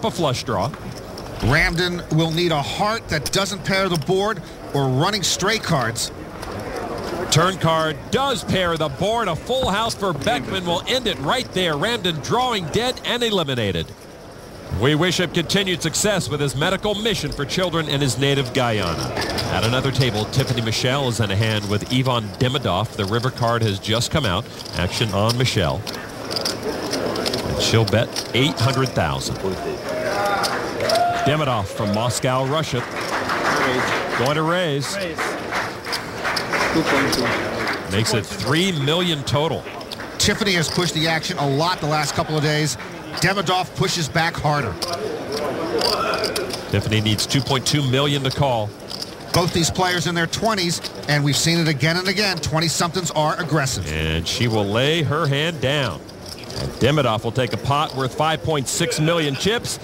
A flush draw. Ramden will need a heart that doesn't pair the board or running straight cards. Turn card does pair the board. A full house for Beckman will end it right there. Ramden drawing dead and eliminated. We wish him continued success with his medical mission for children in his native Guyana. At another table, Tiffany Michelle is in a hand with Ivan Demidov. The river card has just come out. Action on Michelle. And she'll bet $800,000. Demidov from Moscow, Russia. Going to raise. 2.2. Makes it $3 million total. Tiffany has pushed the action a lot the last couple of days. Demidov pushes back harder. Tiffany needs $2.2 million to call. Both these players in their 20s, and we've seen it again and again. 20-somethings are aggressive. And she will lay her hand down. And Demidov will take a pot worth 5.6 million chips.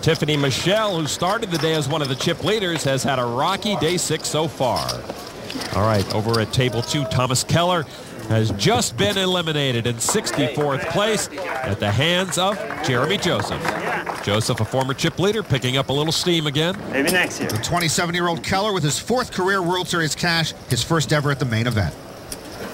Tiffany Michelle, who started the day as one of the chip leaders, has had a rocky day 6 so far. All right, over at table 2, Thomas Keller has just been eliminated in 64th place at the hands of Jeremy Joseph. Joseph, a former chip leader, picking up a little steam again. Maybe next year. The 27-year-old Keller with his 4th career World Series cash, his first ever at the main event.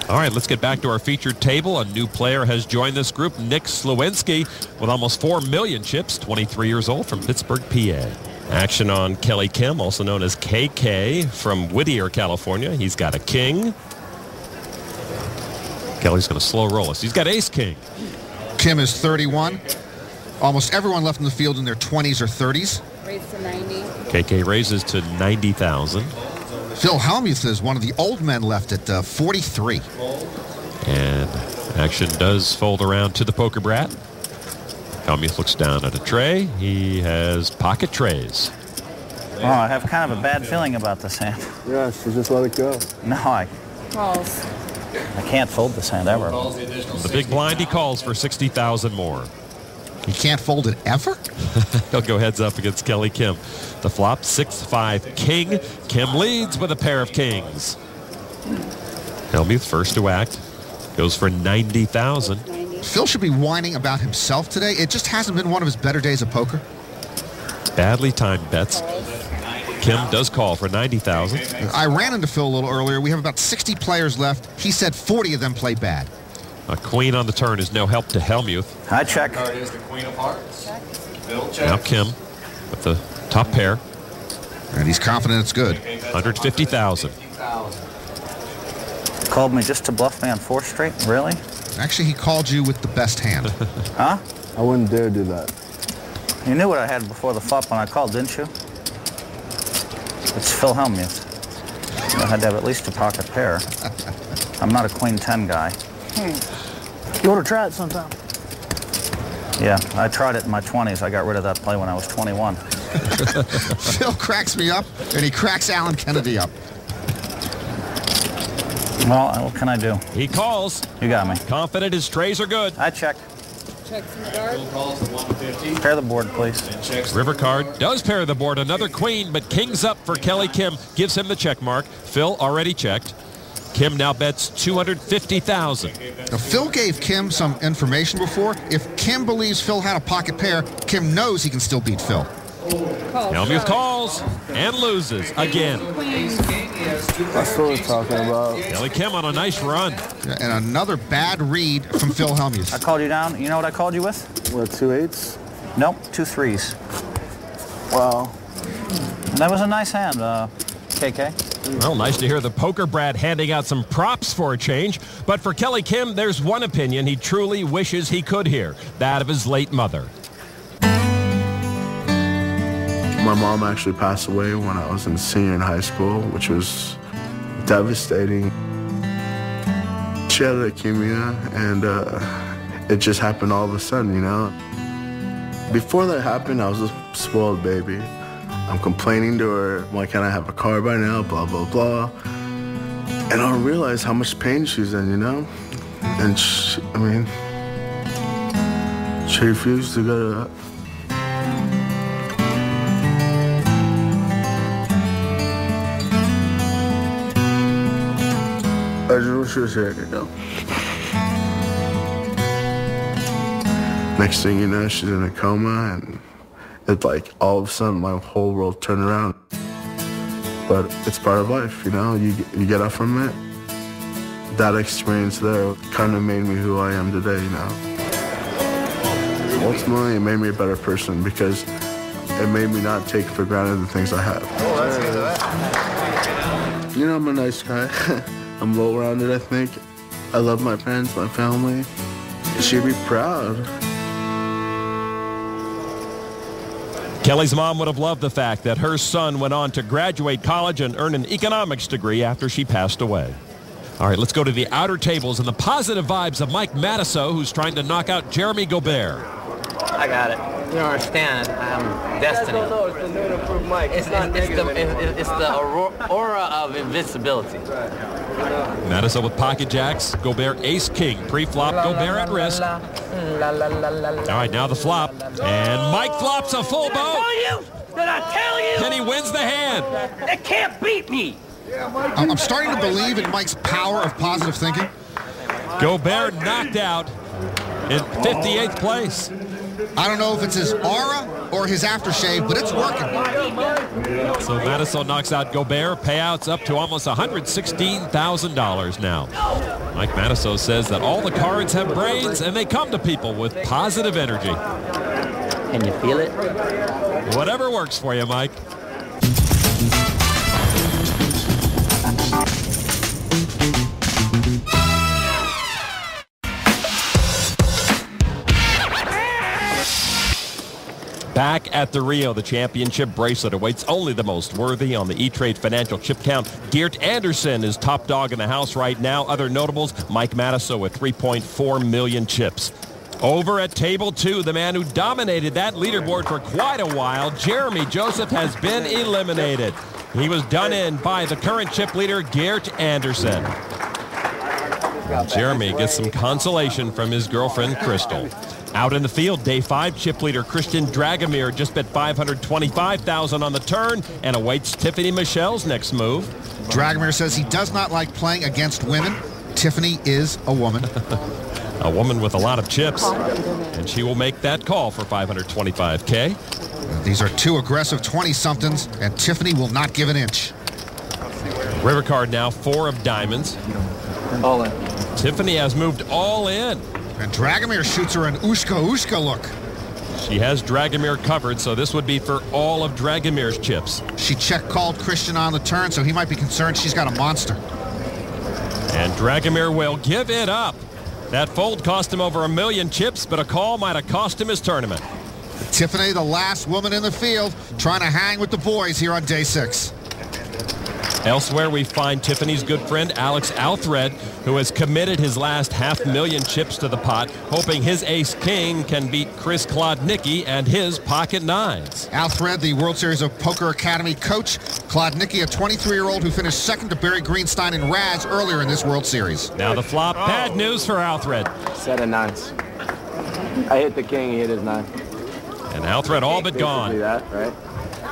All right, let's get back to our featured table. A new player has joined this group, Nick Slowinski, with almost 4 million chips, 23 years old, from Pittsburgh, PA. Action on Kelly Kim, also known as KK, from Whittier, California. He's got a king. Kelly's going to slow roll us. He's got ace-king. Kim is 31. Almost everyone left in the field in their 20s or 30s. Raise to 90. KK raises to 90,000. Phil Hellmuth is one of the old men left at 43. And action does fold around to the poker brat. Hellmuth looks down at a tray. He has pocket trays. Oh, I have kind of a bad feeling about this hand. Yeah, so just let it go. No, I Calls. can't fold this hand ever. The big blind he calls for 60,000 more. You can't fold it ever? He'll go heads up against Kelly Kim. The flop, 6-5 king. Kim leads with a pair of kings. Hellmuth first to act. Goes for 90,000. Phil should be whining about himself today. It just hasn't been one of his better days of poker. Badly timed bets. Kim does call for 90,000. I ran into Phil a little earlier. We have about 60 players left. He said 40 of them play bad. A queen on the turn is no help to Hellmuth. I check. Card is the Queen of Hearts. Bill checks. Now Kim with the top pair. And he's confident it's good. 150,000. Called me just to bluff me on 4th straight? Really? Actually, he called you with the best hand. Huh? I wouldn't dare do that. You knew what I had before the flop when I called, didn't you? It's Phil Hellmuth. I had to have at least a pocket pair. I'm not a queen 10 guy. You ought to try it sometime. Yeah, I tried it in my 20s. I got rid of that play when I was 21. Phil cracks me up, and he cracks Alan Kennedy up. Well, what can I do? He calls. You got me. Confident his trays are good. I check. Checks in the dark. Bill calls the 150. Pair the board, please. And checks. River card does pair the board. Another queen, but king's up for Kelly Kim. Gives him the check mark. Phil already checked. Kim now bets 250,000. Now, Phil gave Kim some information before. If Kim believes Phil had a pocket pair, Kim knows he can still beat Phil. Hellmuth calls and loses again. That's what we're talking about. Kelly Kim on a nice run. And another bad read from Phil Hellmuth. I called you down. You know what I called you with? What, 2 8s? Nope, 2 3s. Wow. That was a nice hand, KK. Well, nice to hear the poker brat handing out some props for a change. But for Kelly Kim, there's one opinion he truly wishes he could hear. That of his late mother. My mom actually passed away when I was in senior in high school, which was devastating. She had leukemia, and it just happened all of a sudden, you know. Before that happened, I was a spoiled baby. I'm complaining to her, why can't I have a car by now, blah, blah, blah. And I don't realize how much pain she's in, you know? And she refused to go to I just wish she was here, you know. Next thing you know, she's in a coma, and It's like all of a sudden my whole world turned around. But it's part of life, you know, you get up from it. That experience there kind of made me who I am today, you know. Ultimately, it made me a better person because it made me not take for granted the things I have. You know, I'm a nice guy. I'm well-rounded, I think. I love my parents, my family. You should be proud. Kelly's mom would have loved the fact that her son went on to graduate college and earn an economics degree after she passed away. All right, let's go to the outer tables and the positive vibes of Mike Matusow, who's trying to knock out Jeremy Gobert. I got it. You don't understand. Destiny. No, it's the new and improved Mike. It's the aura of invincibility. Matusow with pocket jacks. Gobert ace-king. Pre-flop, Gobert at risk. All right, now the flop. And Mike flops a full boat. Did I tell you? And he wins the hand. They can't beat me. I'm starting to believe in Mike's power of positive thinking. Gobert knocked out in 58th place. I don't know if it's his aura or his aftershave, but it's working. So Matusow knocks out Gobert. Payouts up to almost $116,000 now. Mike Matusow says that all the cards have brains and they come to people with positive energy. Can you feel it? Whatever works for you, Mike. Back at the Rio, the championship bracelet awaits only the most worthy on the E-Trade Financial Chip Count. Geert Anderson is top dog in the house right now. Other notables, Mike Matusow with 3.4 million chips. Over at table 2, the man who dominated that leaderboard for quite a while, Jeremy Joseph, has been eliminated. He was done in by the current chip leader, Geert Anderson. Jeremy gets some consolation from his girlfriend, Crystal. Out in the field, day 5, chip leader Christian Dragomir just bet $525,000 on the turn and awaits Tiffany Michelle's next move. Dragomir says he does not like playing against women. Tiffany is a woman. A woman with a lot of chips, and she will make that call for $525K. These are two aggressive 20-somethings, and Tiffany will not give an inch. River card now, 4 of diamonds. All in. Tiffany has moved all in. And Dragomir shoots her an Ushka look. She has Dragomir covered, so this would be for all of Dragomir's chips. She check-called Christian on the turn, so he might be concerned she's got a monster. And Dragomir will give it up. That fold cost him over 1 million chips, but a call might have cost him his tournament. Tiffany, the last woman in the field, trying to hang with the boys here on day 6. Elsewhere, we find Tiffany's good friend, Alex Althred, who has committed his last 500,000 chips to the pot, hoping his ace-king can beat Chris Klodnicki and his pocket nines. Althred, the World Series of Poker Academy coach. Klodnicki, a 23-year-old who finished second to Barry Greenstein and Raz earlier in this World Series. Now the flop. Bad news for Althred. Set of nines. I hit the king, he hit his 9. And Althred all but gone. That, right?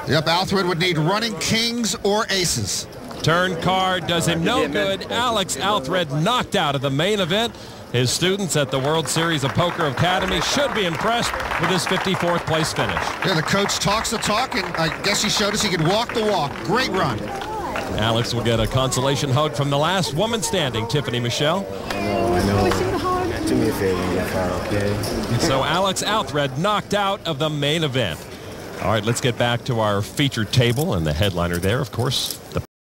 Yep, Althred would need running kings or aces. Turn card does him no good. Alex Althred knocked out of the main event. His students at the World Series of Poker Academy should be impressed with his 54th place finish. Yeah, the coach talks the talk, and I guess he showed us he could walk the walk. Great run. Alex will get a consolation hug from the last woman standing, Tiffany Michelle. I know. Do me a favor and get far, okay? So Alex Althred knocked out of the main event. All right, let's get back to our featured table, and the headliner there, of course, the